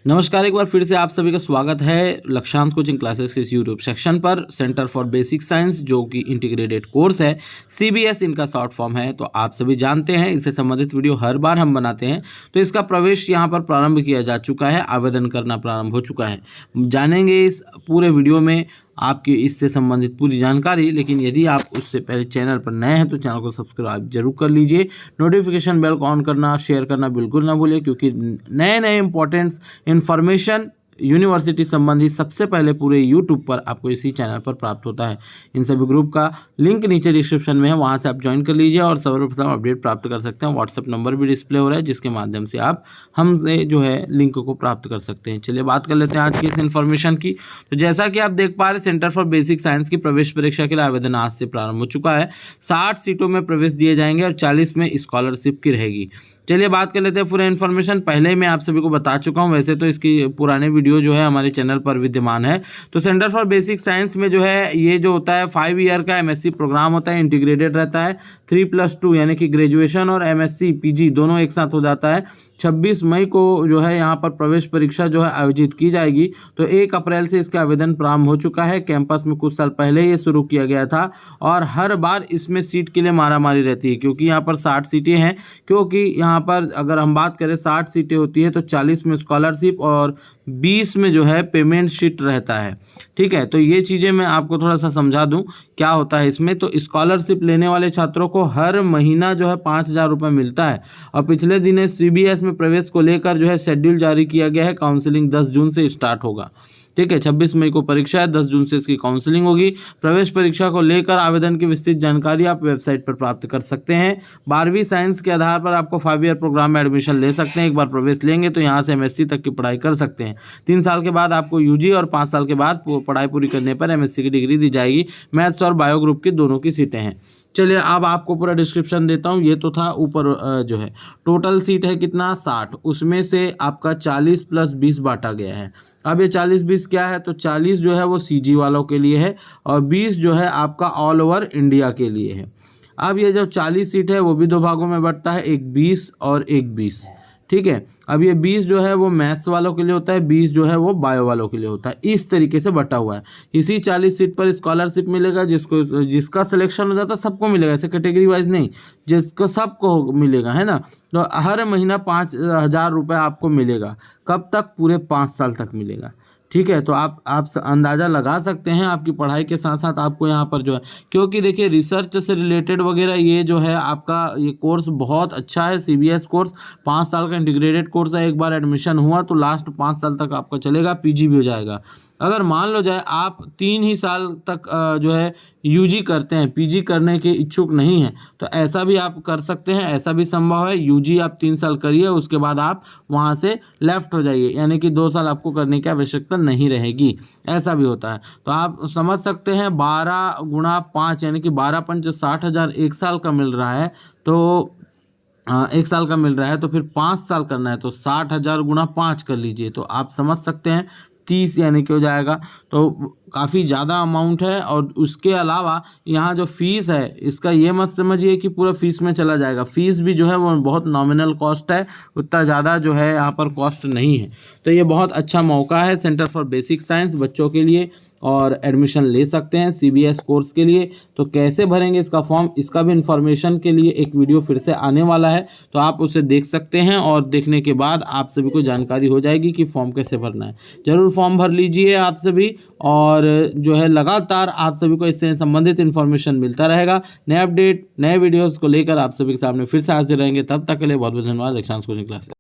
नमस्कार, एक बार फिर से आप सभी का स्वागत है लक्ष्यांश कोचिंग क्लासेस के इस यूट्यूब सेक्शन पर। सेंटर फॉर बेसिक साइंस जो कि इंटीग्रेटेड कोर्स है, सीबीएस इनका शॉर्ट फॉर्म है, तो आप सभी जानते हैं इससे संबंधित वीडियो हर बार हम बनाते हैं। तो इसका प्रवेश यहाँ पर प्रारंभ किया जा चुका है, आवेदन करना प्रारंभ हो चुका है। जानेंगे इस पूरे वीडियो में आपकी इससे संबंधित पूरी जानकारी। लेकिन यदि आप उससे पहले चैनल पर नए हैं तो चैनल को सब्सक्राइब जरूर कर लीजिए, नोटिफिकेशन बेल को ऑन करना, शेयर करना बिल्कुल ना भूलिए, क्योंकि नए नए इंपॉर्टेंट इन्फॉर्मेशन यूनिवर्सिटी संबंधी सबसे पहले पूरे यूट्यूब पर आपको इसी चैनल पर प्राप्त होता है। इन सभी ग्रुप का लिंक नीचे डिस्क्रिप्शन में है, वहां से आप ज्वाइन कर लीजिए और सर्वप्रथम अपडेट प्राप्त कर सकते हैं। व्हाट्सएप नंबर भी डिस्प्ले हो रहा है, जिसके माध्यम से आप हमसे जो है लिंक को प्राप्त कर सकते हैं। चलिए बात कर लेते हैं आज की इस इन्फॉर्मेशन की। तो जैसा कि आप देख पा रहे हैं, सेंटर फॉर बेसिक साइंस की प्रवेश परीक्षा के लिए आवेदन आज से प्रारंभ हो चुका है। 60 सीटों में प्रवेश दिए जाएंगे और 40 में स्कॉलरशिप की रहेगी। चलिए बात कर लेते हैं पूरे इन्फॉर्मेशन। पहले मैं आप सभी को बता चुका हूं, वैसे तो इसकी पुराने वीडियो जो है हमारे चैनल पर विद्यमान है। तो सेंटर फॉर बेसिक साइंस में जो है ये जो होता है 5 ईयर का एमएससी प्रोग्राम होता है, इंटीग्रेटेड रहता है। 3+2 यानी कि ग्रेजुएशन और एमएससी पीजी दोनों एक साथ हो जाता है। 26 मई को जो है यहाँ पर प्रवेश परीक्षा जो है आयोजित की जाएगी। तो 1 अप्रैल से इसका आवेदन प्रारंभ हो चुका है। कैंपस में कुछ साल पहले ये शुरू किया गया था और हर बार इसमें सीट के लिए मारामारी रहती है, क्योंकि यहाँ पर 60 सीटें हैं। क्योंकि यहाँ पर अगर हम बात करें 60 सीटें होती है तो 40 में स्कॉलरशिप और 20 में जो है पेमेंट शीट रहता है। ठीक है, तो ये चीज़ें मैं आपको थोड़ा सा समझा दूं क्या होता है इसमें। तो स्कॉलरशिप लेने वाले छात्रों को हर महीना जो है 5,000 रुपये मिलता है। और पिछले दिनों सीबीएस में प्रवेश को लेकर जो है शेड्यूल जारी किया गया है। काउंसलिंग 10 जून से स्टार्ट होगा। ठीक है, 26 मई को परीक्षा है, 10 जून से इसकी काउंसलिंग होगी। प्रवेश परीक्षा को लेकर आवेदन की विस्तृत जानकारी आप वेबसाइट पर प्राप्त कर सकते हैं। 12वीं साइंस के आधार पर आपको 5 ईयर प्रोग्राम में एडमिशन ले सकते हैं। एक बार प्रवेश लेंगे तो यहाँ से एमएससी तक की पढ़ाई कर सकते हैं। 3 साल के बाद आपको यूजी और 5 साल के बाद पढ़ाई पूरी करने पर एमएससी की डिग्री दी जाएगी। मैथ्स और बायो ग्रुप की दोनों की सीटें हैं। चलिए अब आपको पूरा डिस्क्रिप्शन देता हूँ। ये तो था ऊपर जो है टोटल सीट है कितना 60, उसमें से आपका 40 + 20 बांटा गया है। अब ये 40-20 क्या है, तो 40 जो है वो सीजी वालों के लिए है और 20 जो है आपका ऑल ओवर इंडिया के लिए है। अब ये जो 40 सीट है वो भी 2 भागों में बंटता है, एक 20 और एक 20। ठीक है, अब ये 20 जो है वो मैथ्स वालों के लिए होता है, 20 जो है वो बायो वालों के लिए होता है। इस तरीके से बटा हुआ है। इसी 40 सीट पर स्कॉलरशिप मिलेगा, जिसका सिलेक्शन हो जाता है सबको मिलेगा, ऐसे कैटेगरी वाइज नहीं, जिसको सबको मिलेगा, है ना। तो हर महीना 5,000 रुपये आपको मिलेगा। कब तक? पूरे 5 साल तक मिलेगा। ठीक है, तो आप अंदाज़ा लगा सकते हैं आपकी पढ़ाई के साथ साथ आपको यहाँ पर जो है, क्योंकि देखिए रिसर्च से रिलेटेड वगैरह ये जो है आपका ये कोर्स बहुत अच्छा है। सीबीएस कोर्स 5 साल का इंटीग्रेटेड कोर्स है। एक बार एडमिशन हुआ तो लास्ट 5 साल तक आपका चलेगा, पीजी भी हो जाएगा। अगर मान लो जाए आप 3 ही साल तक जो है यूजी करते हैं, पीजी करने के इच्छुक नहीं हैं, तो ऐसा भी आप कर सकते हैं। ऐसा भी संभव है। यूजी आप 3 साल करिए, उसके बाद आप वहाँ से लेफ्ट हो जाइए, यानी कि 2 साल आपको करने की आवश्यकता नहीं रहेगी। ऐसा भी होता है। तो आप समझ सकते हैं 12 × 5 यानी कि 12 × 5 60,000 एक साल का मिल रहा है। तो 1 साल का मिल रहा है, तो फिर 5 साल करना है तो 60,000 × 5 कर लीजिए, तो आप समझ सकते हैं 30 यानी कि हो जाएगा। तो काफ़ी ज़्यादा अमाउंट है। और उसके अलावा यहाँ जो फीस है, इसका ये मत समझिए कि पूरा फीस में चला जाएगा। फीस भी जो है वो बहुत नॉमिनल कॉस्ट है, उतना ज़्यादा जो है यहाँ पर कॉस्ट नहीं है। तो ये बहुत अच्छा मौका है सेंटर फॉर बेसिक साइंस बच्चों के लिए, और एडमिशन ले सकते हैं सीबीएस कोर्स के लिए। तो कैसे भरेंगे इसका फॉर्म, इसका भी इन्फॉर्मेशन के लिए एक वीडियो फिर से आने वाला है, तो आप उसे देख सकते हैं। और देखने के बाद आप सभी को जानकारी हो जाएगी कि फॉर्म कैसे भरना है। ज़रूर फॉर्म भर लीजिए आप सभी, और जो है लगातार आप सभी को इससे संबंधित इन्फॉर्मेशन मिलता रहेगा। नए अपडेट, नए वीडियोज़ को लेकर आप सभी के सामने फिर से हाजिर रहेंगे। तब तक के लिए बहुत बहुत धन्यवाद। Lakshyansh coaching class.